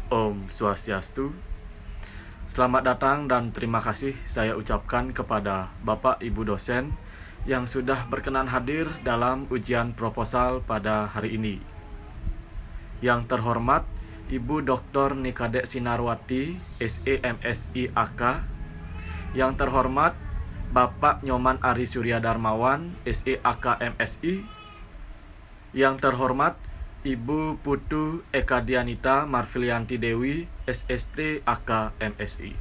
Om Swastiastu. Selamat datang dan terima kasih saya ucapkan kepada Bapak Ibu dosen yang sudah berkenan hadir dalam ujian proposal pada hari ini. Yang terhormat Ibu Dr. Nikadek Sinarwati, SE MSI AK. Yang terhormat Bapak Nyoman Ari Surya Darmawan, SE AK MSI. Yang terhormat Ibu Putu Eka Dianita Marfilianti Dewi, SST AK MSI.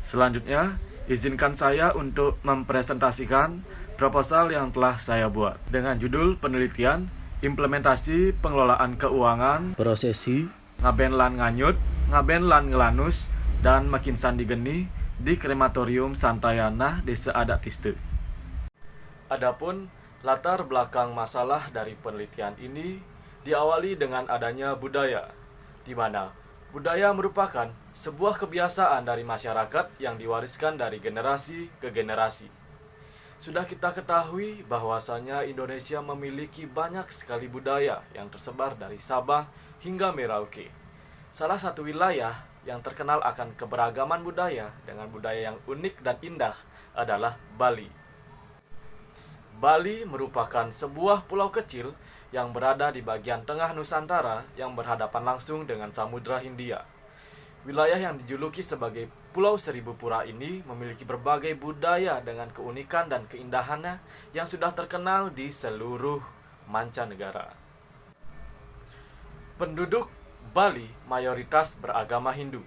Selanjutnya, izinkan saya untuk mempresentasikan proposal yang telah saya buat dengan judul penelitian Implementasi Pengelolaan Keuangan Prosesi Ngaben lan nganyut, ngaben lan ngelanus, dan makin sandi geni di Krematorium Santayana Desa Adat Tiste. Adapun latar belakang masalah dari penelitian ini diawali dengan adanya budaya, di mana budaya merupakan sebuah kebiasaan dari masyarakat yang diwariskan dari generasi ke generasi. Sudah kita ketahui bahwasanya Indonesia memiliki banyak sekali budaya yang tersebar dari Sabang hingga Merauke. Salah satu wilayah yang terkenal akan keberagaman budaya dengan budaya yang unik dan indah adalah Bali. Bali merupakan sebuah pulau kecil yang berada di bagian tengah Nusantara yang berhadapan langsung dengan Samudra Hindia. Wilayah yang dijuluki sebagai Pulau Seribu Pura ini memiliki berbagai budaya dengan keunikan dan keindahannya yang sudah terkenal di seluruh mancanegara. Penduduk Bali mayoritas beragama Hindu,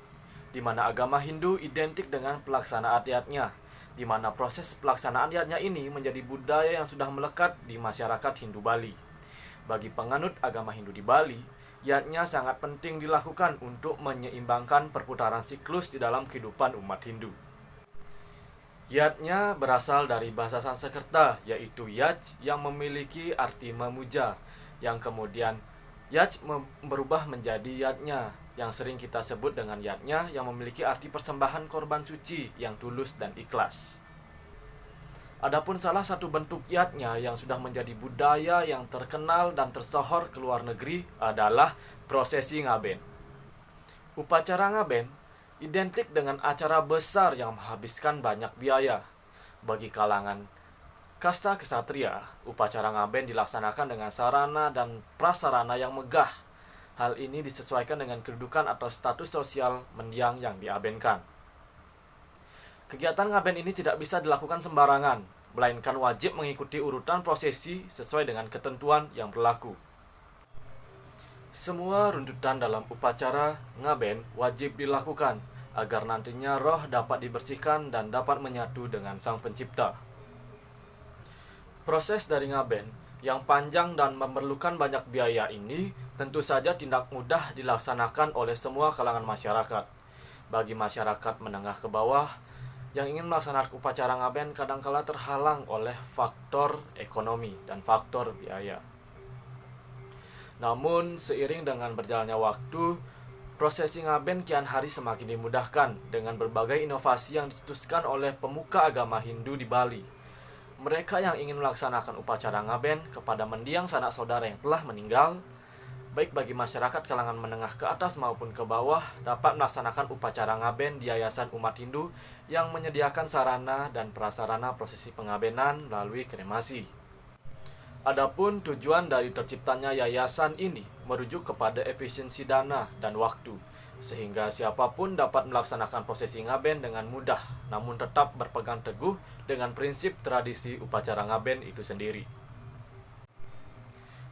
di mana agama Hindu identik dengan pelaksanaan adatnya, di mana proses pelaksanaan adatnya ini menjadi budaya yang sudah melekat di masyarakat Hindu Bali. Bagi penganut agama Hindu di Bali, yatnya sangat penting dilakukan untuk menyeimbangkan perputaran siklus di dalam kehidupan umat Hindu. Yatnya berasal dari bahasa Sanskerta, yaitu yaj yang memiliki arti memuja, yang kemudian yaj berubah menjadi yatnya, yang sering kita sebut dengan yatnya yang memiliki arti persembahan korban suci yang tulus dan ikhlas. Adapun salah satu bentuk yatnya yang sudah menjadi budaya yang terkenal dan tersohor ke luar negeri adalah prosesi ngaben. Upacara ngaben identik dengan acara besar yang menghabiskan banyak biaya. Bagi kalangan kasta kesatria, upacara ngaben dilaksanakan dengan sarana dan prasarana yang megah. Hal ini disesuaikan dengan kedudukan atau status sosial mendiang yang diabenkan. Kegiatan ngaben ini tidak bisa dilakukan sembarangan, melainkan wajib mengikuti urutan prosesi sesuai dengan ketentuan yang berlaku. Semua runtutan dalam upacara ngaben wajib dilakukan agar nantinya roh dapat dibersihkan dan dapat menyatu dengan Sang Pencipta. Proses dari ngaben yang panjang dan memerlukan banyak biaya ini tentu saja tidak mudah dilaksanakan oleh semua kalangan masyarakat. Bagi masyarakat menengah ke bawah yang ingin melaksanakan upacara ngaben kadangkala terhalang oleh faktor ekonomi dan faktor biaya. Namun, seiring dengan berjalannya waktu, prosesi ngaben kian hari semakin dimudahkan dengan berbagai inovasi yang dicetuskan oleh pemuka agama Hindu di Bali. Mereka yang ingin melaksanakan upacara ngaben kepada mendiang sanak saudara yang telah meninggal, baik bagi masyarakat kalangan menengah ke atas maupun ke bawah, dapat melaksanakan upacara ngaben di Yayasan Umat Hindu yang menyediakan sarana dan prasarana prosesi pengabenan melalui kremasi. Adapun tujuan dari terciptanya yayasan ini merujuk kepada efisiensi dana dan waktu, sehingga siapapun dapat melaksanakan prosesi ngaben dengan mudah, namun tetap berpegang teguh dengan prinsip tradisi upacara ngaben itu sendiri.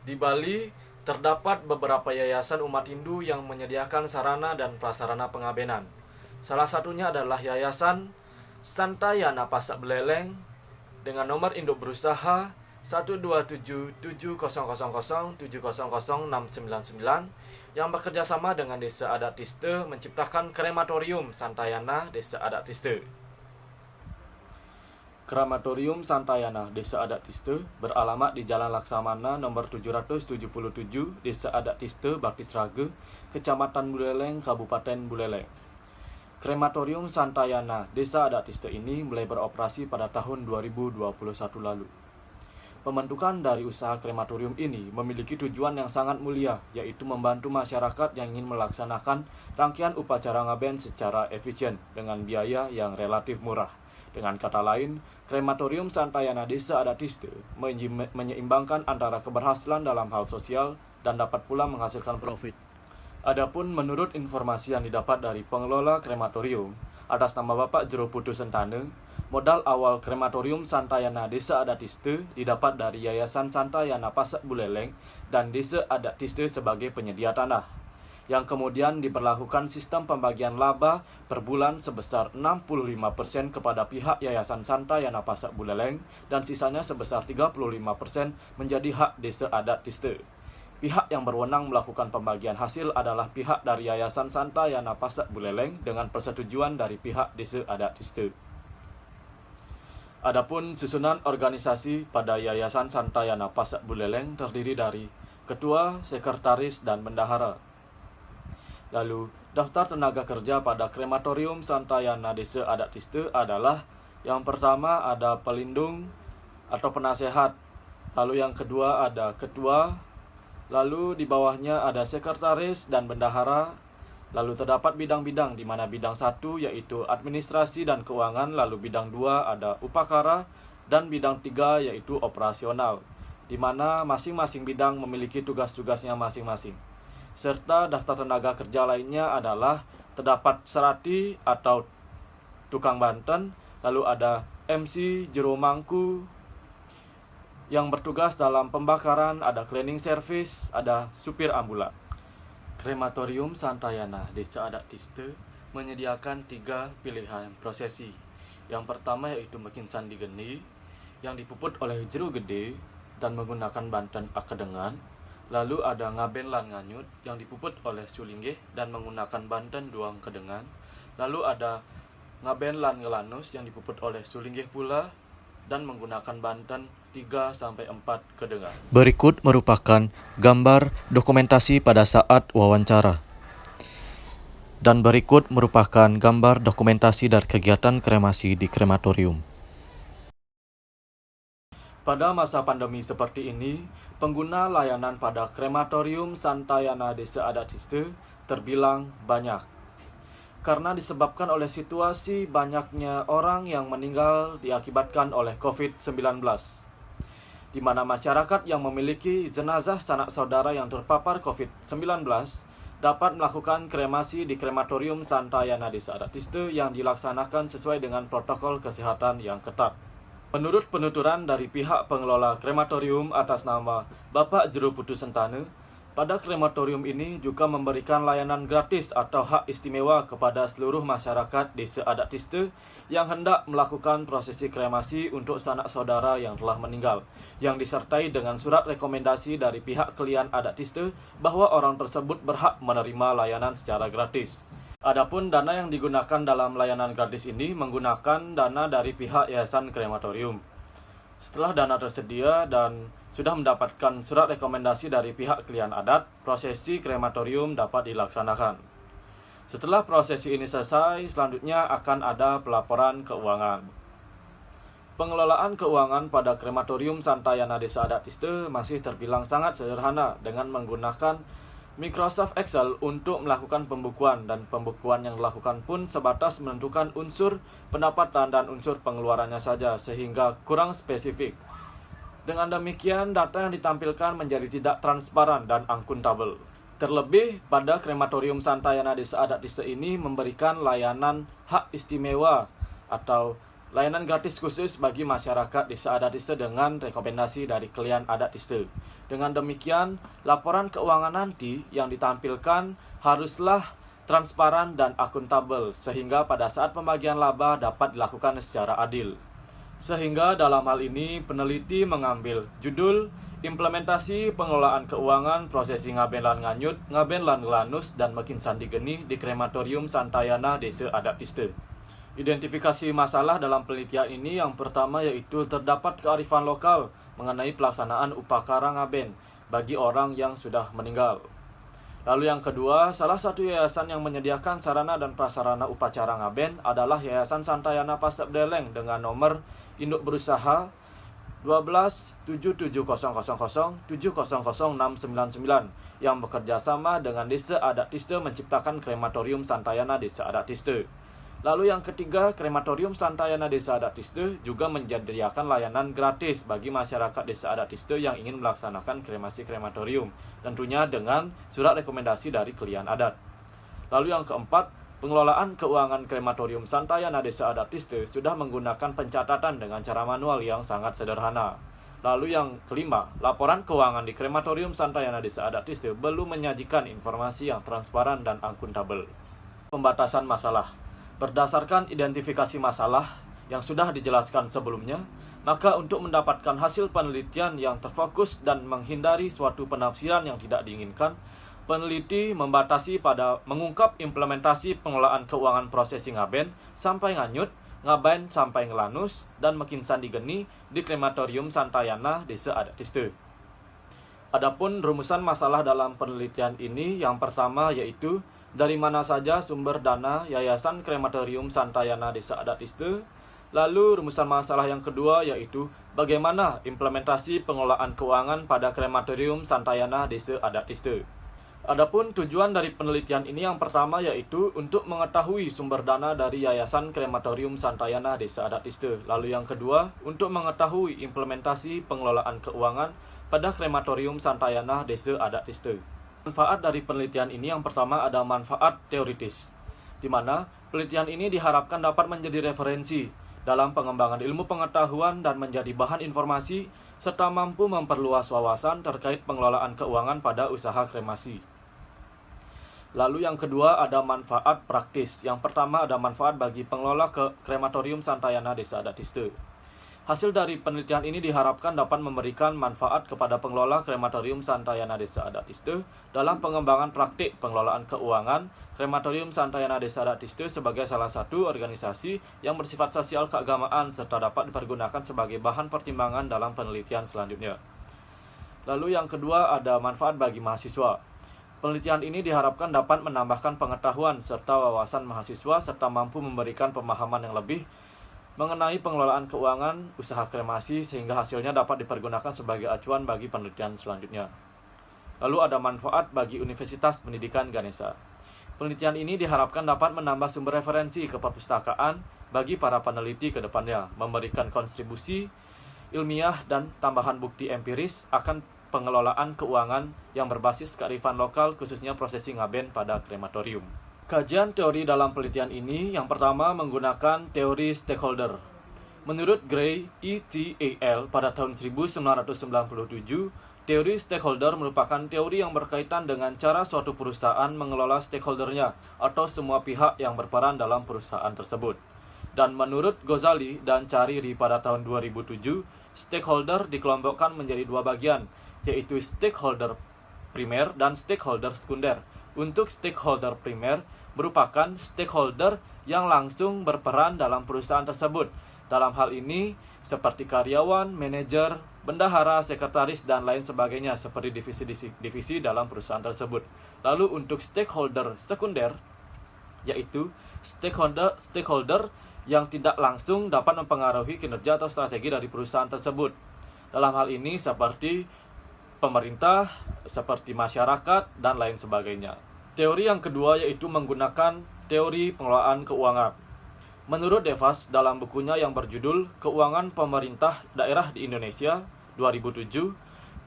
Di Bali, terdapat beberapa yayasan umat Hindu yang menyediakan sarana dan prasarana pengabenan. Salah satunya adalah Yayasan Santayana Pasak Beleleng dengan nomor induk berusaha 1277000700699 yang bekerjasama dengan Desa Adat Tiste menciptakan Krematorium Santayana Desa Adat Tiste. Krematorium Santayana Desa Adat Tiste beralamat di Jalan Laksamana nomor 777 Desa Adat Tiste, Baptis Raga, Kecamatan Buleleng, Kabupaten Buleleng. Krematorium Santayana Desa Adat Tiste ini mulai beroperasi pada tahun 2021 lalu. Pembentukan dari usaha krematorium ini memiliki tujuan yang sangat mulia, yaitu membantu masyarakat yang ingin melaksanakan rangkaian upacara ngaben secara efisien dengan biaya yang relatif murah. Dengan kata lain, krematorium Santayana Desa Adat Tiste menyeimbangkan antara keberhasilan dalam hal sosial dan dapat pula menghasilkan profit. Adapun menurut informasi yang didapat dari pengelola krematorium, atas nama Bapak Jero Putu Sentane, modal awal krematorium Santayana Desa Adat Tiste didapat dari Yayasan Santayana Pasak Buleleng dan Desa Adat Tiste sebagai penyedia tanah, yang kemudian diberlakukan sistem pembagian laba per bulan sebesar 65% kepada pihak Yayasan Santayana Pasak Buleleng dan sisanya sebesar 35% menjadi hak Desa Adat Tiste. Pihak yang berwenang melakukan pembagian hasil adalah pihak dari Yayasan Santayana Pasak Buleleng dengan persetujuan dari pihak Desa Adat Tiste. Adapun susunan organisasi pada Yayasan Santayana Pasak Buleleng terdiri dari ketua, sekretaris, dan bendahara. Lalu, daftar tenaga kerja pada krematorium Santayana Desa Adat Tiste adalah yang pertama ada pelindung atau penasehat, lalu yang kedua ada ketua, lalu di bawahnya ada sekretaris dan bendahara. Lalu terdapat bidang-bidang di mana bidang 1 yaitu administrasi dan keuangan, lalu bidang 2 ada upakara, dan bidang 3 yaitu operasional, di mana masing-masing bidang memiliki tugas-tugasnya masing-masing. Serta daftar tenaga kerja lainnya adalah terdapat serati atau tukang banten, lalu ada MC jero mangku yang bertugas dalam pembakaran, ada cleaning service, ada supir ambulan. Krematorium Santayana Desa Adat Tiste menyediakan 3 pilihan prosesi. Yang pertama yaitu Mekinsan Digeni yang dipuput oleh Jero Gede dan menggunakan banten akedengan. Lalu ada Ngaben Lan Nganyut yang dipuput oleh Sulinggih dan menggunakan banten Duang Kedengan. Lalu ada Ngaben Lan Ngelanus yang dipuput oleh Sulinggih pula dan menggunakan banten 3-4 kedengan. Berikut merupakan gambar dokumentasi pada saat wawancara. Dan berikut merupakan gambar dokumentasi dari kegiatan kremasi di krematorium. Pada masa pandemi seperti ini, pengguna layanan pada krematorium Santayana Desa Adat Tiste terbilang banyak. Karena disebabkan oleh situasi banyaknya orang yang meninggal diakibatkan oleh COVID-19, di mana masyarakat yang memiliki jenazah sanak saudara yang terpapar COVID-19 dapat melakukan kremasi di krematorium Santayana Desa Adat Tiste yang dilaksanakan sesuai dengan protokol kesehatan yang ketat. Menurut penuturan dari pihak pengelola krematorium atas nama Bapak Jero Putu Sentane, pada krematorium ini juga memberikan layanan gratis atau hak istimewa kepada seluruh masyarakat Desa Adat Tiste yang hendak melakukan prosesi kremasi untuk sanak saudara yang telah meninggal, yang disertai dengan surat rekomendasi dari pihak Klian Adat Tiste bahwa orang tersebut berhak menerima layanan secara gratis. Adapun dana yang digunakan dalam layanan gratis ini menggunakan dana dari pihak Yayasan Krematorium. Setelah dana tersedia dan sudah mendapatkan surat rekomendasi dari pihak Klian Adat, prosesi krematorium dapat dilaksanakan. Setelah prosesi ini selesai, selanjutnya akan ada pelaporan keuangan. Pengelolaan keuangan pada krematorium Santayana Desa Adat Tiste masih terbilang sangat sederhana dengan menggunakan Microsoft Excel untuk melakukan pembukuan, dan pembukuan yang dilakukan pun sebatas menentukan unsur pendapatan dan unsur pengeluarannya saja sehingga kurang spesifik. Dengan demikian, data yang ditampilkan menjadi tidak transparan dan akuntabel. Terlebih, pada krematorium Santayana Desa Adat Tiste ini memberikan layanan hak istimewa atau layanan gratis khusus bagi masyarakat Desa Adat Tiste dengan rekomendasi dari Klian Adat Tiste. Dengan demikian, laporan keuangan nanti yang ditampilkan haruslah transparan dan akuntabel sehingga pada saat pembagian laba dapat dilakukan secara adil. Sehingga dalam hal ini peneliti mengambil judul Implementasi Pengelolaan Keuangan Prosesi Ngaben Lan Nganyut, Ngaben Lan Ngelanus, dan Mekinsan Digeni di Krematorium Santayana Desa Adat Tiste. Identifikasi masalah dalam penelitian ini yang pertama yaitu terdapat kearifan lokal mengenai pelaksanaan upakara ngaben bagi orang yang sudah meninggal. Lalu yang kedua, salah satu yayasan yang menyediakan sarana dan prasarana upacara ngaben adalah Yayasan Santayana Pasak Buleleng dengan nomor induk berusaha 12 770000 yang bekerja sama dengan Desa Adat Tiste menciptakan Krematorium Santayana Desa Adat Tiste. Lalu yang ketiga, Krematorium Santayana Desa Adat Tiste juga menyediakan layanan gratis bagi masyarakat Desa Adat Tiste yang ingin melaksanakan kremasi krematorium, tentunya dengan surat rekomendasi dari Klien Adat. Lalu yang keempat, pengelolaan keuangan Krematorium Santayana Desa Adat Tiste sudah menggunakan pencatatan dengan cara manual yang sangat sederhana. Lalu yang kelima, laporan keuangan di Krematorium Santayana Desa Adat Tiste belum menyajikan informasi yang transparan dan akuntabel. Pembatasan masalah. Berdasarkan identifikasi masalah yang sudah dijelaskan sebelumnya, maka untuk mendapatkan hasil penelitian yang terfokus dan menghindari suatu penafsiran yang tidak diinginkan, peneliti membatasi pada mengungkap implementasi pengelolaan keuangan prosesi ngaben sampai nganyut, ngaben sampai ngelanus, dan mekinsan digeni di Krematorium Santayana Desa Adat Tiste. Adapun rumusan masalah dalam penelitian ini yang pertama yaitu dari mana saja sumber dana Yayasan Krematorium Santayana Desa Adat Tiste. Lalu rumusan masalah yang kedua yaitu bagaimana implementasi pengelolaan keuangan pada Krematorium Santayana Desa Adat Tiste. Adapun tujuan dari penelitian ini yang pertama yaitu untuk mengetahui sumber dana dari Yayasan Krematorium Santayana Desa Adat Tiste. Lalu yang kedua, untuk mengetahui implementasi pengelolaan keuangan pada Krematorium Santayana Desa Adat Tiste. Manfaat dari penelitian ini yang pertama ada manfaat teoritis, di mana penelitian ini diharapkan dapat menjadi referensi dalam pengembangan ilmu pengetahuan dan menjadi bahan informasi serta mampu memperluas wawasan terkait pengelolaan keuangan pada usaha kremasi. Lalu yang kedua ada manfaat praktis. Yang pertama ada manfaat bagi pengelola Krematorium Santayana Desa Adat Tiste. Hasil dari penelitian ini diharapkan dapat memberikan manfaat kepada pengelola Krematorium Santayana Desa Adat Tiste dalam pengembangan praktik pengelolaan keuangan Krematorium Santayana Desa Adat Tiste sebagai salah satu organisasi yang bersifat sosial keagamaan serta dapat dipergunakan sebagai bahan pertimbangan dalam penelitian selanjutnya. Lalu yang kedua ada manfaat bagi mahasiswa. Penelitian ini diharapkan dapat menambahkan pengetahuan serta wawasan mahasiswa serta mampu memberikan pemahaman yang lebih mengenai pengelolaan keuangan usaha kremasi sehingga hasilnya dapat dipergunakan sebagai acuan bagi penelitian selanjutnya. Lalu ada manfaat bagi Universitas Pendidikan Ganesha. Penelitian ini diharapkan dapat menambah sumber referensi ke perpustakaan bagi para peneliti ke depannya, memberikan kontribusi ilmiah dan tambahan bukti empiris akan pengelolaan keuangan yang berbasis kearifan lokal khususnya prosesi ngaben pada krematorium. Kajian teori dalam penelitian ini yang pertama menggunakan teori stakeholder. Menurut Gray et al. Pada tahun 1997, teori stakeholder merupakan teori yang berkaitan dengan cara suatu perusahaan mengelola stakeholdernya atau semua pihak yang berperan dalam perusahaan tersebut. Dan menurut Ghazali dan Cariri pada tahun 2007, stakeholder dikelompokkan menjadi dua bagian, yaitu stakeholder primer dan stakeholder sekunder. Untuk stakeholder primer merupakan stakeholder yang langsung berperan dalam perusahaan tersebut. Dalam hal ini seperti karyawan, manajer, bendahara, sekretaris, dan lain sebagainya seperti divisi-divisi dalam perusahaan tersebut. Lalu untuk stakeholder sekunder yaitu stakeholder yang tidak langsung dapat mempengaruhi kinerja atau strategi dari perusahaan tersebut. Dalam hal ini seperti pemerintah, seperti masyarakat, dan lain sebagainya. Teori yang kedua yaitu menggunakan teori pengelolaan keuangan. Menurut Devas dalam bukunya yang berjudul Keuangan Pemerintah Daerah di Indonesia 2007,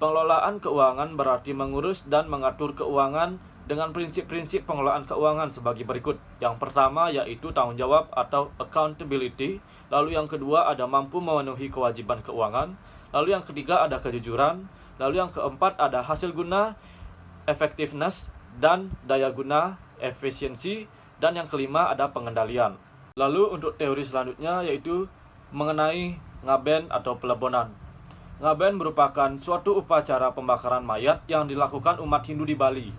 pengelolaan keuangan berarti mengurus dan mengatur keuangan dengan prinsip-prinsip pengelolaan keuangan sebagai berikut. Yang pertama yaitu tanggung jawab atau accountability, lalu yang kedua ada mampu memenuhi kewajiban keuangan, lalu yang ketiga ada kejujuran, lalu yang keempat ada hasil guna, effectiveness, dan daya guna, efisiensi, dan yang kelima ada pengendalian. Lalu untuk teori selanjutnya yaitu mengenai ngaben atau pelebonan. Ngaben merupakan suatu upacara pembakaran mayat yang dilakukan umat Hindu di Bali.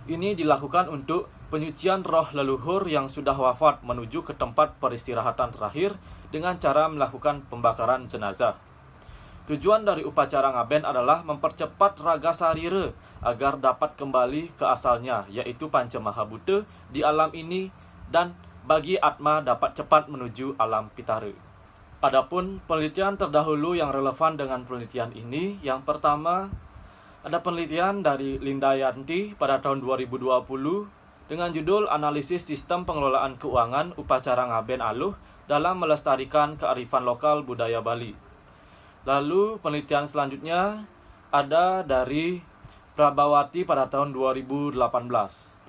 Ini dilakukan untuk penyucian roh leluhur yang sudah wafat menuju ke tempat peristirahatan terakhir dengan cara melakukan pembakaran jenazah. Tujuan dari upacara ngaben adalah mempercepat raga sarira agar dapat kembali ke asalnya, yaitu Pancamahabhuta di alam ini, dan bagi atma dapat cepat menuju alam pitara. Adapun penelitian terdahulu yang relevan dengan penelitian ini, yang pertama ada penelitian dari Linda Yanti pada tahun 2020 dengan judul Analisis Sistem Pengelolaan Keuangan Upacara Ngaben Aluh dalam Melestarikan Kearifan Lokal Budaya Bali. Lalu penelitian selanjutnya ada dari Prabawati pada tahun 2018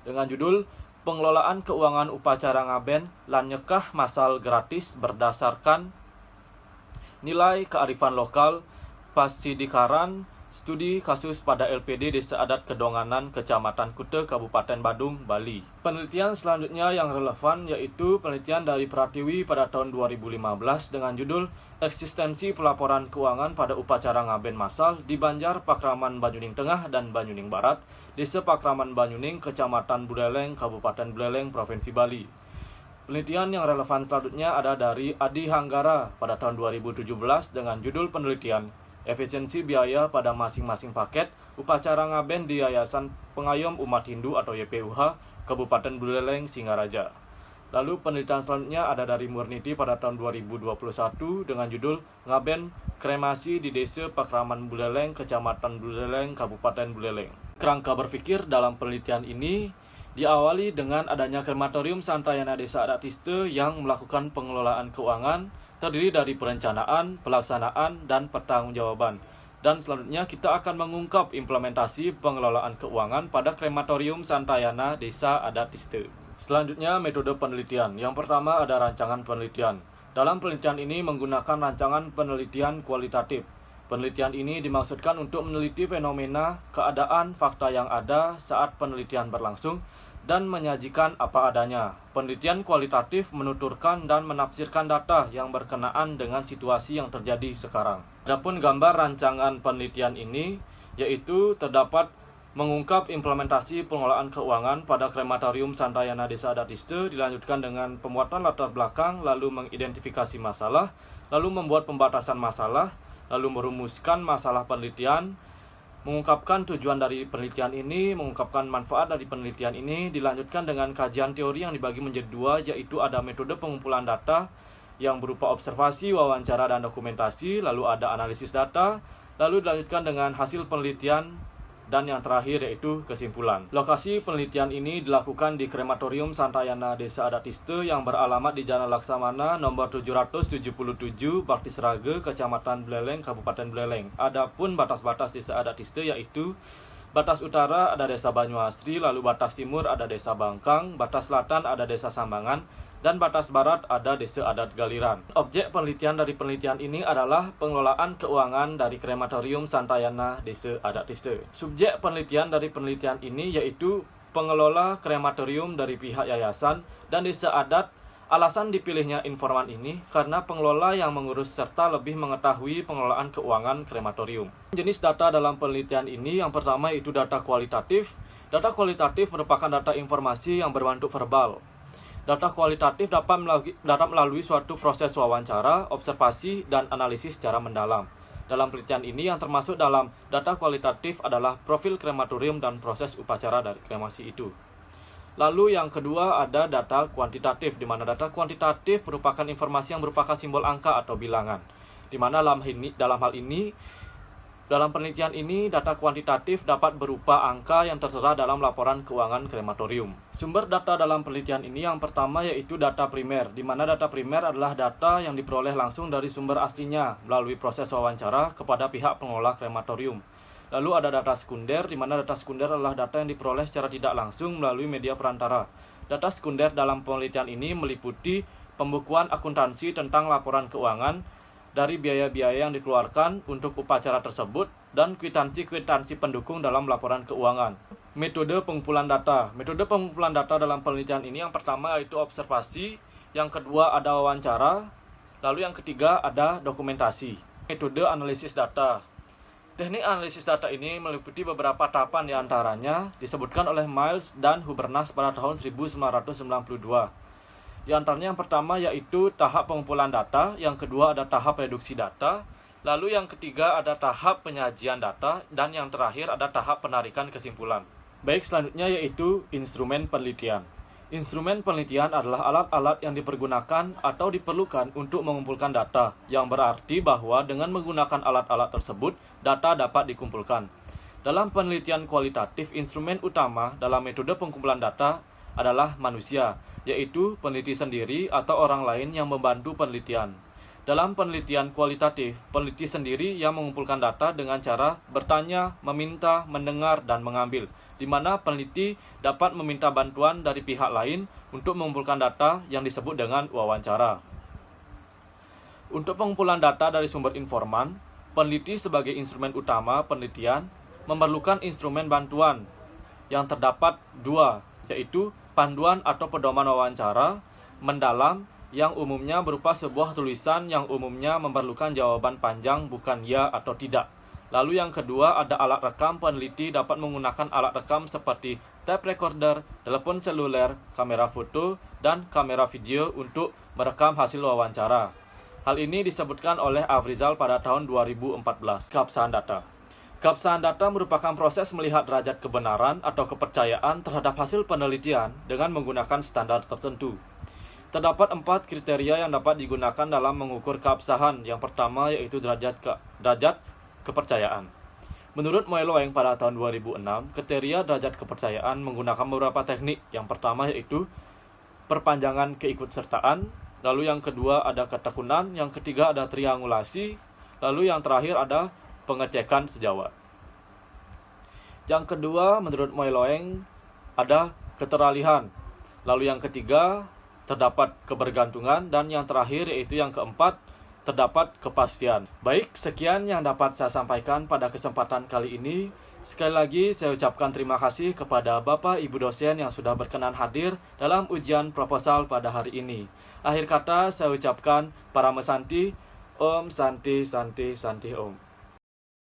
dengan judul Pengelolaan Keuangan Upacara Ngaben lan Nyekah Masal Gratis Berdasarkan Nilai Kearifan Lokal Pasidikaran Studi Kasus pada LPD Desa Adat Kedonganan Kecamatan Kute Kabupaten Badung, Bali. Penelitian selanjutnya yang relevan yaitu penelitian dari Pratiwi pada tahun 2015 dengan judul Eksistensi Pelaporan Keuangan pada Upacara Ngaben Masal di Banjar Pakraman Banyuning Tengah dan Banyuning Barat, Desa Pakraman Banyuning, Kecamatan Buleleng, Kabupaten Buleleng, Provinsi Bali. Penelitian yang relevan selanjutnya ada dari Adi Hanggara pada tahun 2017 dengan judul penelitian Efisiensi Biaya pada Masing-masing Paket Upacara Ngaben di Yayasan Pengayom Umat Hindu atau YPUH Kabupaten Buleleng, Singaraja. Lalu penelitian selanjutnya ada dari Murniti pada tahun 2021 dengan judul Ngaben Kremasi di Desa Pakraman Buleleng, Kecamatan Buleleng, Kabupaten Buleleng. Kerangka berpikir dalam penelitian ini diawali dengan adanya krematorium Santayana Desa Adat Tiste yang melakukan pengelolaan keuangan terdiri dari perencanaan, pelaksanaan, dan pertanggungjawaban. Dan selanjutnya kita akan mengungkap implementasi pengelolaan keuangan pada krematorium Santayana Desa Adat Tiste. Selanjutnya metode penelitian. Yang pertama ada rancangan penelitian. Dalam penelitian ini menggunakan rancangan penelitian kualitatif. Penelitian ini dimaksudkan untuk meneliti fenomena, keadaan, fakta yang ada saat penelitian berlangsung, dan menyajikan apa adanya. Penelitian kualitatif menuturkan dan menafsirkan data yang berkenaan dengan situasi yang terjadi sekarang. Adapun gambar rancangan penelitian ini, yaitu terdapat mengungkap implementasi pengelolaan keuangan pada krematorium Santayana Desa Adat Tiste, dilanjutkan dengan pembuatan latar belakang, lalu mengidentifikasi masalah, lalu membuat pembatasan masalah, lalu merumuskan masalah penelitian, mengungkapkan tujuan dari penelitian ini, mengungkapkan manfaat dari penelitian ini, dilanjutkan dengan kajian teori yang dibagi menjadi dua, yaitu ada metode pengumpulan data yang berupa observasi, wawancara, dan dokumentasi, lalu ada analisis data, lalu dilanjutkan dengan hasil penelitian, dan yang terakhir yaitu kesimpulan. Lokasi penelitian ini dilakukan di Krematorium Santayana Desa Adat Tiste yang beralamat di Jalan Laksamana nomor 777 Bakti Srage, Kecamatan Buleleng, Kabupaten Buleleng. Adapun batas-batas Desa Adat Tiste yaitu batas utara ada Desa Banyuasri, lalu batas timur ada Desa Bangkang, batas selatan ada Desa Sambangan, dan batas barat ada Desa Adat Galiran. Objek penelitian dari penelitian ini adalah pengelolaan keuangan dari Krematorium Santayana Desa Adat Tiste. Subjek penelitian dari penelitian ini yaitu pengelola krematorium dari pihak yayasan dan desa adat. Alasan dipilihnya informan ini karena pengelola yang mengurus serta lebih mengetahui pengelolaan keuangan krematorium. Jenis data dalam penelitian ini yang pertama yaitu data kualitatif. Data kualitatif merupakan data informasi yang berbentuk verbal. Data kualitatif dapat melalui suatu proses wawancara, observasi, dan analisis secara mendalam. Dalam penelitian ini yang termasuk dalam data kualitatif adalah profil krematorium dan proses upacara dari kremasi itu. Lalu yang kedua ada data kuantitatif, di mana data kuantitatif merupakan informasi yang berupa simbol angka atau bilangan. Di mana dalam penelitian ini, data kuantitatif dapat berupa angka yang tertera dalam laporan keuangan krematorium. Sumber data dalam penelitian ini yang pertama yaitu data primer, di mana data primer adalah data yang diperoleh langsung dari sumber aslinya melalui proses wawancara kepada pihak pengelola krematorium. Lalu ada data sekunder, di mana data sekunder adalah data yang diperoleh secara tidak langsung melalui media perantara. Data sekunder dalam penelitian ini meliputi pembukuan akuntansi tentang laporan keuangan, dari biaya-biaya yang dikeluarkan untuk upacara tersebut, dan kwitansi-kwitansi pendukung dalam laporan keuangan. Metode pengumpulan data. Metode pengumpulan data dalam penelitian ini yang pertama yaitu observasi, yang kedua ada wawancara, lalu yang ketiga ada dokumentasi. Metode analisis data. Teknik analisis data ini meliputi beberapa tahapan, diantaranya disebutkan oleh Miles dan Hubernas pada tahun 1992. Di antaranya yang pertama yaitu tahap pengumpulan data, yang kedua ada tahap reduksi data, lalu yang ketiga ada tahap penyajian data, dan yang terakhir ada tahap penarikan kesimpulan. Baik, selanjutnya yaitu instrumen penelitian. Instrumen penelitian adalah alat-alat yang dipergunakan atau diperlukan untuk mengumpulkan data, yang berarti bahwa dengan menggunakan alat-alat tersebut, data dapat dikumpulkan. Dalam penelitian kualitatif, instrumen utama dalam metode pengumpulan data adalah manusia, yaitu peneliti sendiri atau orang lain yang membantu penelitian. Dalam penelitian kualitatif, peneliti sendiri yang mengumpulkan data dengan cara bertanya, meminta, mendengar, dan mengambil, di mana peneliti dapat meminta bantuan dari pihak lain untuk mengumpulkan data yang disebut dengan wawancara. Untuk pengumpulan data dari sumber informan, peneliti sebagai instrumen utama penelitian memerlukan instrumen bantuan yang terdapat dua, yaitu panduan atau pedoman wawancara mendalam yang umumnya berupa sebuah tulisan yang umumnya memerlukan jawaban panjang bukan ya atau tidak. Lalu yang kedua ada alat rekam. Peneliti dapat menggunakan alat rekam seperti tape recorder, telepon seluler, kamera foto, dan kamera video untuk merekam hasil wawancara. Hal ini disebutkan oleh Afrizal pada tahun 2014. Keabsahan data. Keabsahan data merupakan proses melihat derajat kebenaran atau kepercayaan terhadap hasil penelitian dengan menggunakan standar tertentu. Terdapat 4 kriteria yang dapat digunakan dalam mengukur keabsahan. Yang pertama yaitu derajat kepercayaan. Menurut Moeloeng pada tahun 2006, kriteria derajat kepercayaan menggunakan beberapa teknik. Yang pertama yaitu perpanjangan keikutsertaan, lalu yang kedua ada ketekunan, yang ketiga ada triangulasi, lalu yang terakhir ada pengecekan sejawat. Yang kedua menurut Moeloeng ada keteralihan, lalu yang ketiga terdapat kebergantungan, dan yang terakhir yaitu yang keempat terdapat kepastian. Baik, sekian yang dapat saya sampaikan pada kesempatan kali ini. Sekali lagi saya ucapkan terima kasih kepada Bapak Ibu dosen yang sudah berkenan hadir dalam ujian proposal pada hari ini. Akhir kata saya ucapkan Paramasanti, Om Santi Santi Santi Om.